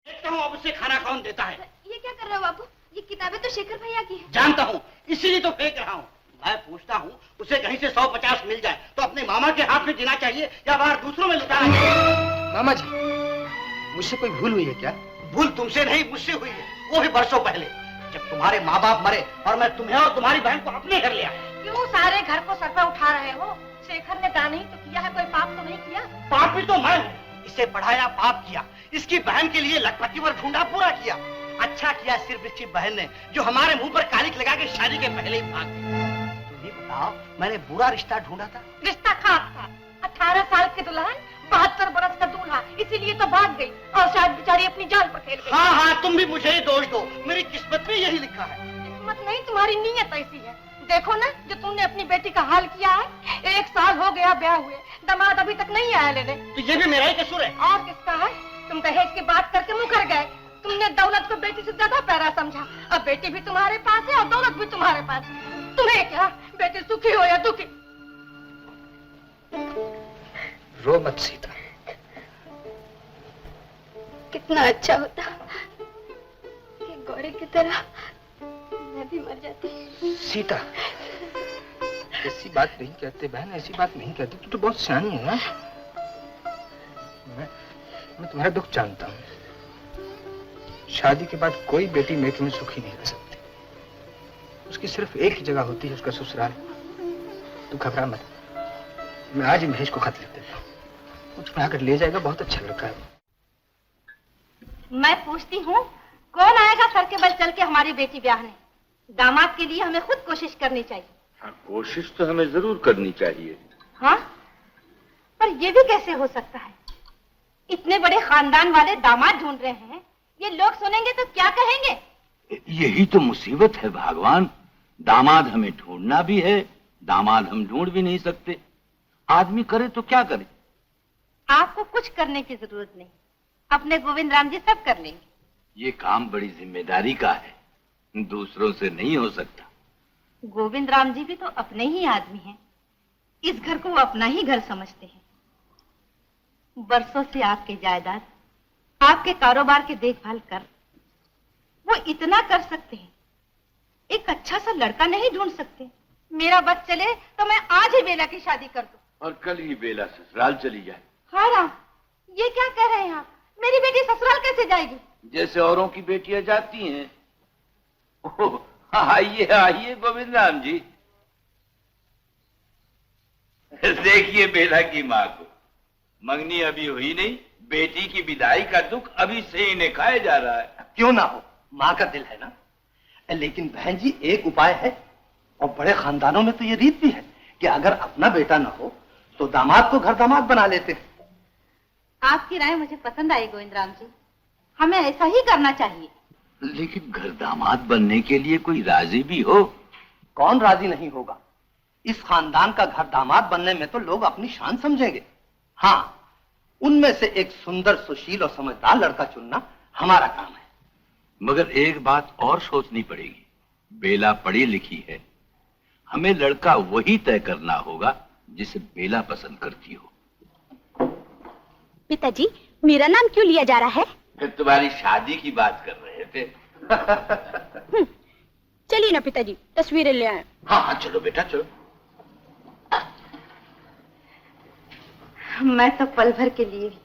देखता हूँ अब उसे खाना कौन देता है। ये क्या कर रहे हो बापू? ये किताबें तो शेखर भैया की है। जानता हूँ, इसीलिए तो फेंक रहा हूँ। मैं पूछता हूँ, उसे कहीं से 150 मिल जाए तो अपने मामा के हाथ में देना चाहिए या बाहर दूसरों में लुटाना चाहिए? मामा जी, मुझसे कोई भूल हुई है क्या? भूल तुमसे नहीं, मुझसे हुई है, वो भी बरसों पहले, जब तुम्हारे माँ बाप मरे और मैं तुम्हें और तुम्हारी बहन को अपने घर ले आया। क्यों सारे घर को सर पे उठा रहे हो? शेखर ने दान ही तो किया है, कोई पाप तो नहीं किया। पाप भी तो मैं हूँ, इसे पढ़ाया पाप किया, इसकी बहन के लिए लखपति पर ढूंढा पूरा किया। अच्छा किया सिर्फ इसकी बहन ने, जो हमारे मुंह पर कालिक लगा के शादी के पहले ही भाग गई। तुम ही बताओ, मैंने बुरा रिश्ता ढूंढा था? रिश्ता खास था। 18 साल की दुल्हन, 72 बरस का दूल्हा, इसीलिए तो भाग गई और शायद बेचारी अपनी जान पर खेल गई। हाँ हाँ, तुम भी मुझे ही दोष दो, मेरी किस्मत में यही लिखा है। किस्मत नहीं, तुम्हारी नीयत ऐसी है। देखो ना, जो तुमने अपनी बेटी का हाल किया है। 1 साल हो गया ब्याह हुए, दामाद अभी तक नहीं आया लेने। तो ये भी मेरा ही कसूर है। और किसका है? तुम दहेज की बात करके मुकर गए। तुमने दौलत को बेटी से ज्यादा प्यारा समझा। अब बेटी भी तुम्हारे पास है और दौलत भी तुम्हारे पास है। तुम्हें क्या, बेटी सुखी हो या दुखी? रो मत सीता। कितना अच्छा होता कि गौरी की तरह मैं भी मर जाती। सीता, ऐसी बात नहीं कहते बहन, ऐसी बात नहीं कहते। तू तो बहुत सियानी है ना। मैं तुम्हारा दुख जानता हूँ। शादी के बाद कोई बेटी मेके में सुखी नहीं रह सकती। उसकी सिर्फ एक ही जगह होती है, उसका ससुराल। तू घबरा मत, मैं आज ही महेश को खत लिख देता हूँ, वो तुम्हें आकर ले जाएगा। बहुत अच्छा लड़का है। मैं पूछती हूँ, कौन आएगा सर के बल चल के हमारी बेटी ब्याहने? दामाद के लिए हमें खुद कोशिश करनी चाहिए। हाँ, कोशिश तो हमें जरूर करनी चाहिए। हाँ, पर ये भी कैसे हो सकता है? इतने बड़े खानदान वाले दामाद ढूंढ रहे हैं, ये लोग सुनेंगे तो क्या कहेंगे? यही तो मुसीबत है भगवान। दामाद हमें ढूंढना भी है, दामाद हम ढूंढ भी नहीं सकते। आदमी करे तो क्या करे? आपको कुछ करने की जरूरत नहीं, अपने गोविंद राम जी सब कर लेंगे। ये काम बड़ी जिम्मेदारी का है, दूसरों से नहीं हो सकता। गोविंद राम जी भी तो अपने ही आदमी हैं। इस घर को वो अपना ही घर समझते हैं। बरसों से आपके जायदाद, आपके कारोबार की देखभाल कर वो इतना कर सकते हैं, एक अच्छा सा लड़का नहीं ढूंढ सकते? मेरा बस चले तो मैं आज ही बेला की शादी कर दूं और कल ही बेला ससुराल चली जाए। हाँ राम, ये क्या कह रहे हैं आप? मेरी बेटी ससुराल कैसे जाएगी? जैसे औरों की बेटियां जाती हैं। ओह, आइए आइए गोविंद राम जी। देखिए बेला की माँ को, मंगनी अभी हुई नहीं, बेटी की विदाई का दुख अभी से इन्हें खाया जा रहा है। क्यों ना हो, माँ का दिल है ना। लेकिन बहन जी, एक उपाय है, और बड़े खानदानों में तो ये रीत भी है कि अगर अपना बेटा ना हो तो दामाद को घर दामाद बना लेते हैं। आपकी राय मुझे पसंद आई गोविंद राम जी, हमें ऐसा ही करना चाहिए। लेकिन घर दामाद बनने के लिए कोई राजी भी हो। कौन राजी नहीं होगा? इस खानदान का घर दामाद बनने में तो लोग अपनी शान समझेंगे। हाँ, उनमें से एक सुंदर, सुशील और समझदार लड़का चुनना हमारा काम है। मगर एक बात और सोचनी पड़ेगी। बेला पढ़ी लिखी है, हमें लड़का वही तय करना होगा जिसे बेला पसंद करती हो। पिताजी, मेरा नाम क्यों लिया जा रहा है? फिर तुम्हारी शादी की बात कर रहे थे। चलिए ना पिताजी, तस्वीरें ले आए। हाँ हाँ, चलो बेटा चलो। मैं तो पल भर के लिए भी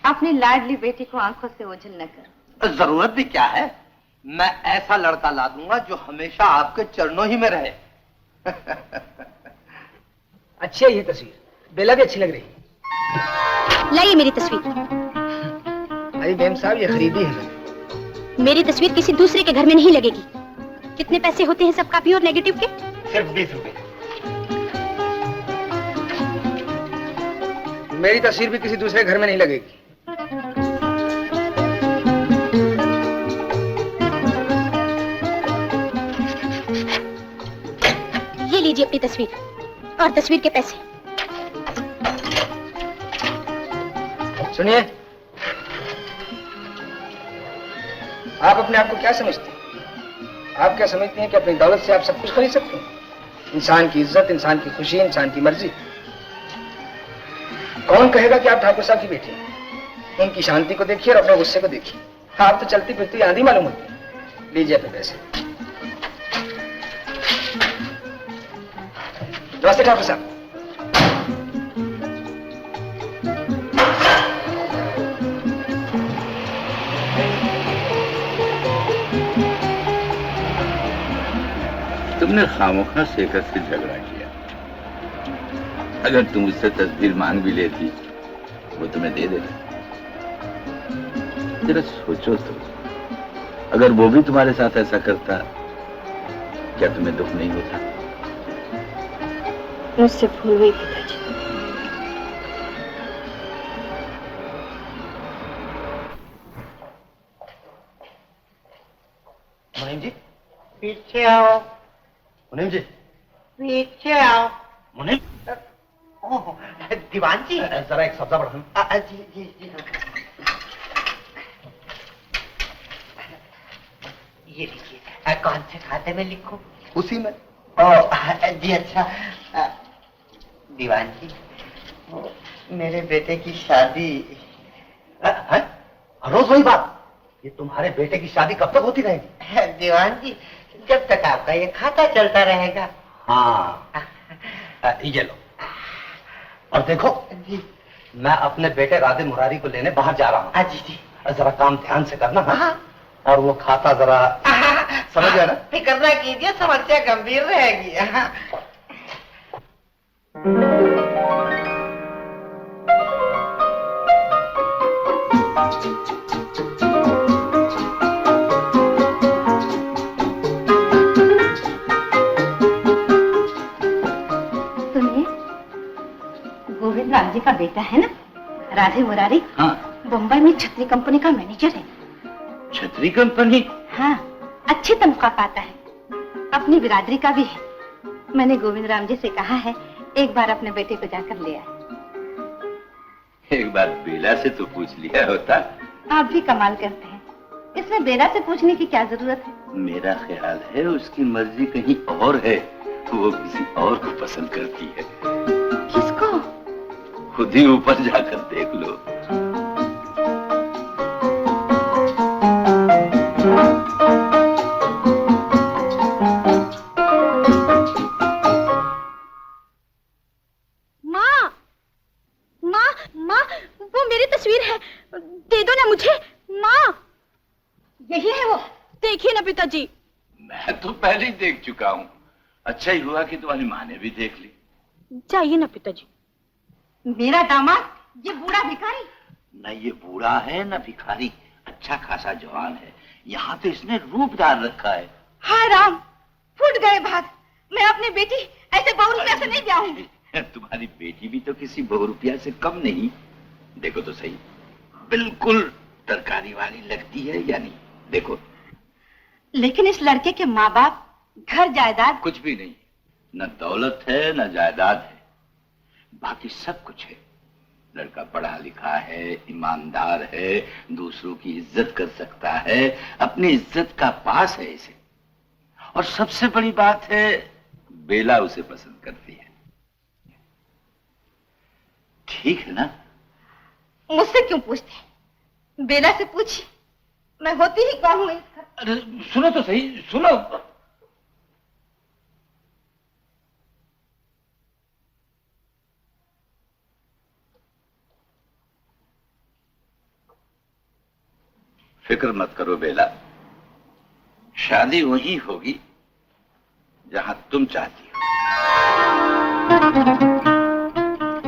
अपनी लाडली बेटी को आंखों से ओझल न करूं। जरूरत भी क्या है, मैं ऐसा लड़का ला दूंगा जो हमेशा आपके चरणों ही में रहे। अच्छी है ये तस्वीर, बेला भी अच्छी लग रही है। लाइए मेरी तस्वीर। अरे बेम साहब, ये खरीदी है मैंने। मेरी तस्वीर किसी दूसरे के घर में नहीं लगेगी। कितने पैसे होते हैं सब कॉपी और नेगेटिव के? सिर्फ 20 रुपए। मेरी तस्वीर भी किसी दूसरे घर में नहीं लगेगी। ये लीजिए अपनी तस्वीर और तस्वीर के पैसे। सुनिए, आप अपने आप को क्या समझते हैं? आप क्या समझते हैं कि अपनी दौलत से आप सब कुछ खरीद सकते हैं? इंसान की इज्जत, इंसान की खुशी, इंसान की मर्जी। कौन कहेगा कि आप ठाकुर साहब की बेटी हैं? उनकी शांति को देखिए और अपने गुस्से को देखिए। आप तो चलती फिरती आंधी मालूम होती है। लीजिए अपने पैसे। नमस्ते ठाकुर साहब। तुमने खामोखा शेखर से झगड़ा किया। अगर तुम उससे तस्वीर मांग भी लेती वो तुम्हें दे देता। जरा सोचो तो, अगर वो भी तुम्हारे साथ ऐसा करता क्या तुम्हें दुख नहीं होता? मुझसे भूल हुई पिताजी। मुनीम जी पीछे आओ। मुनीम जी पीछे आओ। मुनीम ओह दीवान जी जरा एक सब्जा बढ़ा। जी जी जी ये लीजिए। कौन से खाते में लिखूं? उसी में। जी अच्छा। दीवान जी मेरे बेटे की शादी। रोज वही बात। ये तुम्हारे बेटे की शादी कब तक होती रहेगी? दीवान जी जब तक आपका ये खाता चलता रहेगा। हाँ ये लो। और देखो जी मैं अपने बेटे राधे मुरारी को लेने बाहर जा रहा हूँ। जी जी जरा काम ध्यान से करना। हाँ और वो खाता जरा समझ गया ना? फिक्र ना कीजिए समस्या गंभीर रहेगी। गोविंद राम जी का बेटा है ना राधे मुरारी? हाँ। बम्बई में छतरी कंपनी का मैनेजर है। छतरी कंपनी? हाँ अच्छी तनख्वाह पाता है। अपनी बिरादरी का भी है। मैंने गोविंद राम जी से कहा है एक बार अपने बेटे को जाकर ले आए। एक बार बेला से तो पूछ लिया होता। आप भी कमाल करते हैं। इसमें बेला से पूछने की क्या जरूरत है? मेरा ख्याल है उसकी मर्जी कहीं और है। वो किसी और को पसंद करती है। किसको? खुद ही ऊपर जाकर देख लो। माँ, माँ, माँ, वो मेरी तस्वीर है, दे दो ना मुझे। माँ, यही है वो। देखिए ना पिताजी। मैं तो पहले ही देख चुका हूँ। अच्छा ही हुआ कि तुम्हारी माँ ने भी देख ली। चाहिए ना पिताजी। मेरा दामाद ये बूढ़ा भिखारी? न ये बूढ़ा है न भिखारी, अच्छा खासा जवान है। यहाँ तो इसने रूप डाल रखा है। हाय राम, फूट गए भाग। मैं अपनी बेटी ऐसे बहुरुपिया से नहीं ब्याहूंगी। तुम्हारी बेटी भी तो किसी बहुरुपिया से कम नहीं। देखो तो सही, बिल्कुल तरकारी वाली लगती है या नहीं? देखो। लेकिन इस लड़के के माँ बाप, घर जायदाद? कुछ भी नहीं। न दौलत है न जायदाद है, बाकी सब कुछ है। लड़का पढ़ा लिखा है, ईमानदार है, दूसरों की इज्जत कर सकता है, अपनी इज्जत का पास है इसे। और सबसे बड़ी बात है बेला उसे पसंद करती है। ठीक है ना? मुझसे क्यों पूछते? बेला से पूछिए, मैं होती ही कौन हूं। अरे सुनो तो सही, सुनो। फिक्र मत करो बेला, शादी वहीं होगी जहां तुम चाहती हो।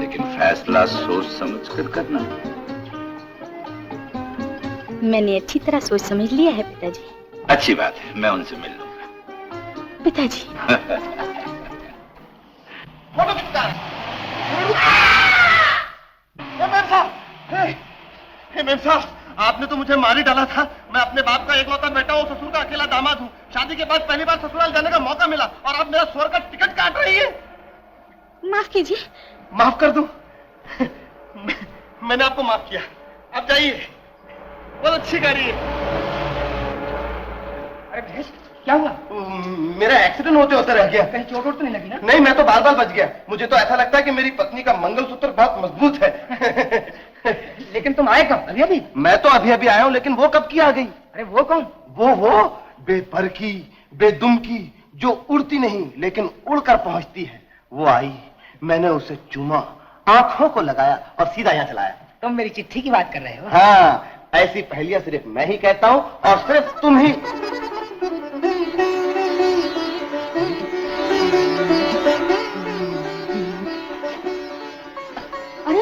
लेकिन फैसला सोच समझ कर करना। मैंने अच्छी तरह सोच समझ लिया है पिताजी। अच्छी बात है, मैं उनसे मिल लूंगा। पिताजी। मेम साहब, आपने तो मुझे मार ही डाला था। मैं अपने बाप का एकलौता बेटा हूँ, ससुर का अकेला दामाद हूँ। शादी के बाद पहली बार ससुराल जाने का मौका मिला और आप मेरा स्वर का टिकट काट रही है। माफ कीजिए। माफ कर दूं? मैंने आपको माफ किया, अब जाइए। बहुत अच्छी गाड़ी है। अरे महेश, क्या हुआ? मेरा एक्सीडेंट होते होते रह गया। कहीं चोट वोट तो नहीं लगी ना? नहीं, मैं तो बार बार बच गया। मुझे तो ऐसा लगता है कि मेरी पत्नी का मंगलसूत्र बहुत मजबूत है। लेकिन तुम आए कब? अभी अभी? मैं तो अभी अभी आया हूँ, लेकिन वो कब की आ गई? अरे वो कौन? वो बेपर की, बेदुम की, जो उड़ती नहीं लेकिन उड़कर पहुंचती है, वो आई। मैंने उसे चूमा, आंखों को लगाया और सीधा यहाँ चलाया। तुम मेरी चिट्ठी की बात कर रहे हो? हाँ, ऐसी पहेलियां सिर्फ मैं ही कहता हूँ और सिर्फ तुम ही। अरे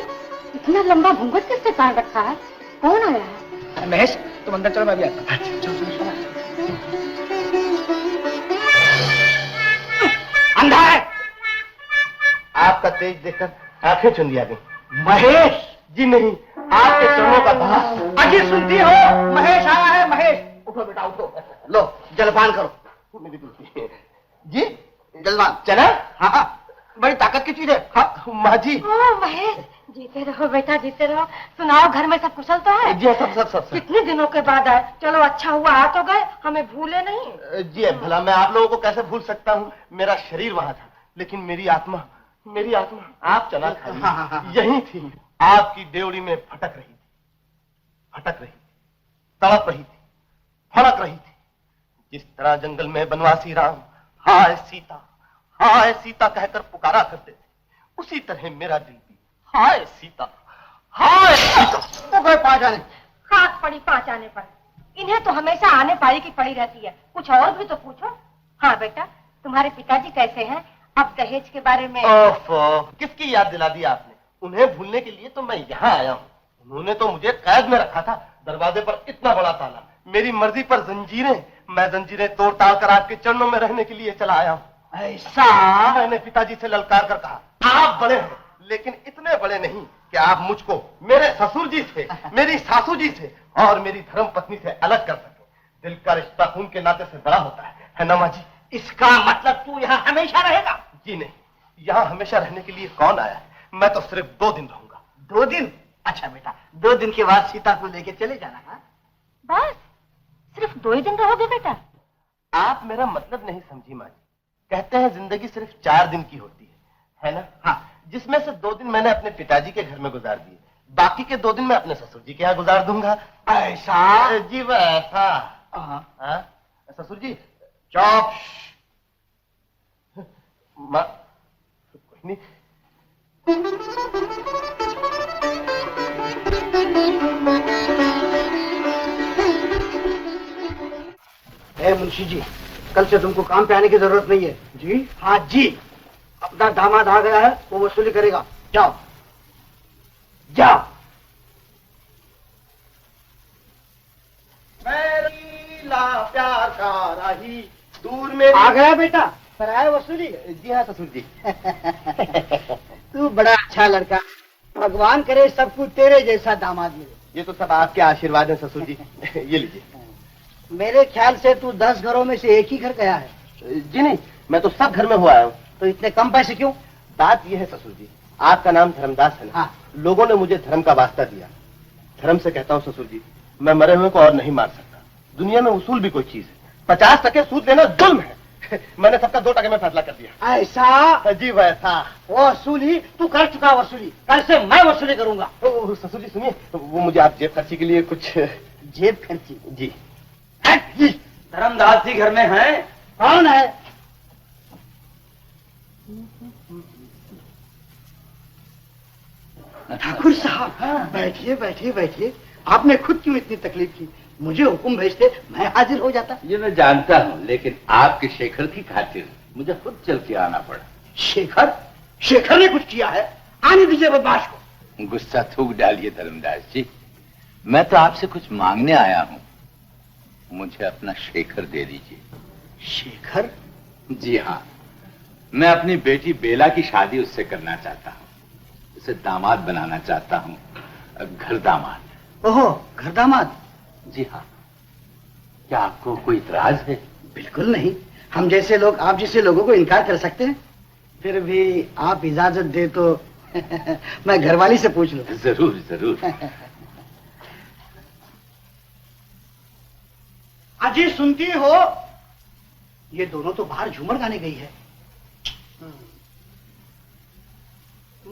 इतना लंबा घूंघट किसने पहन रखा है? कौन आया है? महेश, तुम अंदर चलो, मैं भी आता हूँ। अंधा है। आपका तेज देखकर आंखें चुन लिया गई। महेश जी नहीं, आपके चरणों का दास। अजी सुनती हो? महेश आया है, महेश। उठो बेटा उठो, लो जलपान करो। मेरी बेटी। जी जलपान। चला? हाँ हाँ, बड़ी ताकत की चीज है। हाँ माँ जी। ओह महेश, जीते रहो बेटा, जीते रहो। सुनाओ, घर में सब कुशल तो है? जी सब। कितने दिनों के बाद आए। चलो अच्छा हुआ आ तो गए, हमें भूले नहीं। जी भला मैं आप लोगों को कैसे भूल सकता हूँ? मेरा शरीर वहां था, लेकिन मेरी आत्मा आप चला यही थी। आपकी डेवड़ी में भटक रही थी, तड़प रही थी, फड़क रही थी। जिस तरह जंगल में बनवासी राम हाय सीता कहकर पुकारा करते थे, उसी तरह मेरा दिल भी हाय सीता। तो गए 5 आने। खाक पड़ी 5 आने पर। इन्हें तो हमेशा आने पाई की पड़ी रहती है। कुछ और भी तो पूछो। हाँ बेटा, तुम्हारे पिताजी कैसे हैं? अब दहेज के बारे में। ओफो, किसकी याद दिला दी आपने? उन्हें भूलने के लिए तो मैं यहाँ आया हूँ। उन्होंने तो मुझे कैद में रखा था। दरवाजे पर इतना बड़ा ताला, मेरी मर्जी पर जंजीरें। मैं जंजीरें तोड़ ताड़ कर आपके चरणों में रहने के लिए चला आया हूँ। ऐसा? मैंने पिताजी से ललकार कर कहा, आप बड़े हैं, लेकिन इतने बड़े नहीं कि आप मुझको मेरे ससुर जी से, मेरी सासू जी से और मेरी धर्म पत्नी से अलग कर सके। दिल का रिश्ता खून के नाते से बड़ा होता है ना माँ जी? इसका मतलब तू यहाँ हमेशा रहेगा? जी नहीं, यहाँ हमेशा रहने के लिए कौन आया है? मैं तो सिर्फ 2 दिन रहूंगा। 2 दिन? अच्छा बेटा, 2 दिन के बाद सीता को लेके चले जाना। हाँ? बस सिर्फ 2 ही दिन रहोगे बेटा? आप मेरा मतलब नहीं समझी माँ जी। कहते हैं जिंदगी सिर्फ 4 दिन की होती है ना? हाँ, जिसमें से 2 दिन मैंने अपने पिताजी के घर में गुजार दिए, बाकी के 2 दिन मैं अपने ससुर जी के यहाँ गुजार दूंगा। ऐसा? जी वैसा। हाँ ससुर जी चौप। माँ कोई नहीं। मुंशी जी, कल से तुमको काम पे आने की जरूरत नहीं है। जी? हाँ जी, अपना दामाद आ गया है, वो वसूली करेगा। जाओ जाओ। मेरीला प्यार का राही दूर में आ गया बेटा, कराया वसूली? जी हाँ ससुर जी। तू बड़ा अच्छा लड़का, भगवान करे सबको तेरे जैसा दामाद मिले। ये तो सब आपके आशीर्वाद है ससुर जी। ये लीजिए। मेरे ख्याल से तू 10 घरों में से एक ही घर गया है। जी नहीं, मैं तो सब घर में हुआ हूँ। तो इतने कम पैसे क्यों? बात यह है ससुर जी, आपका नाम धर्मदास है ना? हाँ। लोगों ने मुझे धर्म का वास्ता दिया। धर्म से कहता हूँ ससुर जी, मैं मरे हुए को और नहीं मार सकता। दुनिया में उसूल भी कोई चीज है। 50 टके सूद लेना जुल्म है। मैंने सबका 2 टके में फैसला कर दिया। ऐसा? जी वैसा। वसूली तू कर चुका वसूली, कल से मैं वसूली करूंगा। ससुर जी सुनिए, वो मुझे आप जेब खर्ची के लिए कुछ। जेब खर्ची? जी। धर्मदास जी घर में है? कौन है? ठाकुर साहब, बैठिए बैठिए बैठिए। आपने खुद क्यों इतनी तकलीफ की? मुझे हुक्म भेजते, मैं हाजिर हो जाता। ये मैं जानता हूँ, लेकिन आपके शेखर की खातिर मुझे खुद चल के आना पड़ा। शेखर? शेखर ने कुछ किया है? आने दीजिए बदमाश को। गुस्सा थूक डालिए धर्मदास जी, मैं तो आपसे कुछ मांगने आया हूँ। मुझे अपना शेखर दे दीजिए। शेखर? जी हाँ, मैं अपनी बेटी बेला की शादी उससे करना चाहता हूँ। उसे दामाद बनाना चाहता हूँ, घर दामाद। ओहो, घर दामाद? जी हाँ। क्या आपको कोई इतराज है? बिल्कुल नहीं, हम जैसे लोग आप जैसे लोगों को इनकार कर सकते हैं? फिर भी आप इजाजत दे तो मैं घरवाली से पूछ लूं। जरूर जरूर। अजी सुनती हो? ये दोनों तो बाहर झूमर गाने गई है।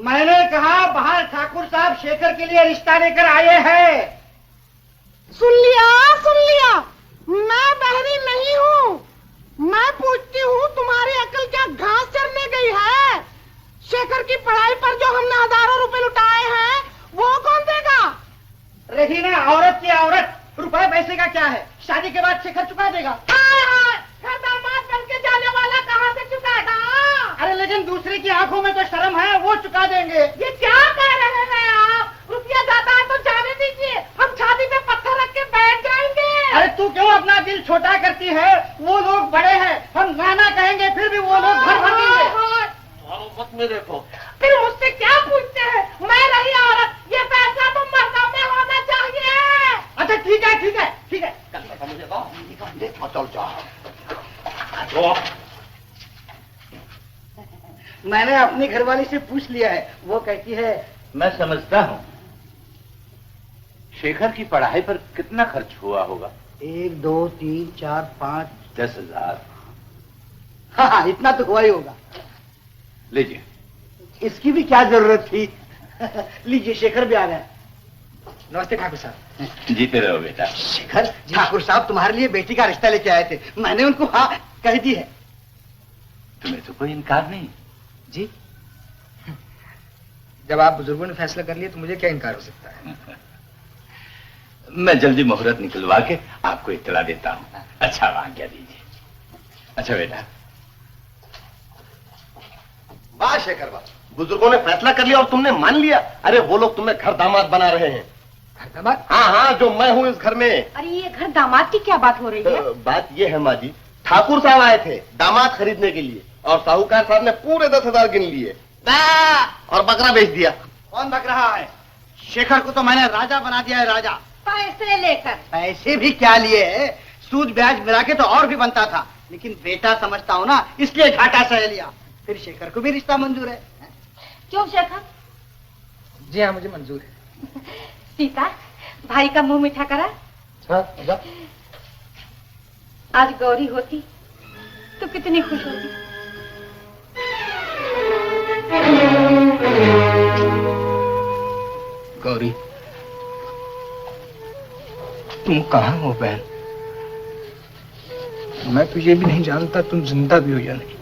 मैंने कहा बाहर ठाकुर साहब शेखर के लिए रिश्ता लेकर आए हैं। सुन लिया, मैं बहरी नहीं हूँ। मैं पूछती हूँ तुम्हारी अकल क्या घास चरने गई है? शेखर की पढ़ाई पर जो हमने हजारों रुपए लुटाए हैं वो कौन देगा? रही ना औरत की औरत, रुपए पैसे का क्या है, शादी के बाद शेखर चुका देगा। घर दामाद बन के जाने वाला कहाँ से चुकाएगा? अरे लेकिन दूसरे की आंखों में तो शर्म है, वो चुका देंगे। ये क्या कह रहे हैं आप? रुपया जाता है तो जाने दीजिए, हम छाती पे पत्थर रख के बैठ जाएंगे। अरे तू क्यों अपना दिल छोटा करती है? वो लोग बड़े हैं, हम नाना कहेंगे फिर भी वो लोग घर भर देंगे। मत में देखो, फिर मुझसे क्या पूछते हैं? मैं रही औरत, ये पैसा तो मर्दों में होना चाहिए। अच्छा ठीक है। कल पता मुझे दो, चल जाओ। मैंने अपनी घरवाली से पूछ लिया है, वो कहती है मैं समझता हूँ। शेखर की पढ़ाई पर कितना खर्च हुआ होगा? 1 2 3 4 5 10,000। हाँ, इतना तो हुआ ही होगा। लीजिए। इसकी भी क्या जरूरत थी? लीजिए, शेखर भी आ गए। नमस्ते ठाकुर साहब। जीते रहो बेटा। शेखर, ठाकुर साहब तुम्हारे लिए बेटी का रिश्ता लेके आए थे, मैंने उनको हाँ कह दी है। तुम्हें तो कोई इनकार नहीं। जी, जब आप बुजुर्गों ने फैसला कर लिया तो मुझे क्या इनकार हो सकता है? मैं जल्दी मुहूर्त निकलवा के आपको इत्तला देता हूँ। अच्छा, आज्ञा दीजिए। अच्छा बेटा। वाह शेखर वाह, बुजुर्गों ने फैसला कर लिया और तुमने मान लिया। अरे वो लोग तुम्हें घर दामाद बना रहे हैं। घर दामाद? हाँ, जो मैं हूँ इस घर में। अरे ये घर दामाद की क्या बात हो रही है? बात ये है माँ जी, ठाकुर साहब आए थे दामाद खरीदने के लिए और साहूकार साहब ने पूरे 10,000 गिन लिए और बकरा बेच दिया। कौन बक रहा है? शेखर को तो मैंने राजा बना दिया है, राजा। पैसे लेकर। पैसे भी क्या लिए है, सूद ब्याज मिला के तो और भी बनता था, लेकिन बेटा समझता हूँ ना, इसलिए घाटा सह लिया। फिर शेखर को भी रिश्ता मंजूर है। क्यों शेखर? जी हाँ, मुझे मंजूर है। सीता, भाई का मुंह मीठा करा। हाँ, आज गौरी होती तो कितनी खुश होती। गौरी, तुम कहाँ हो बहन? मैं तुझे भी नहीं जानता तुम जिंदा भी हो या नहीं।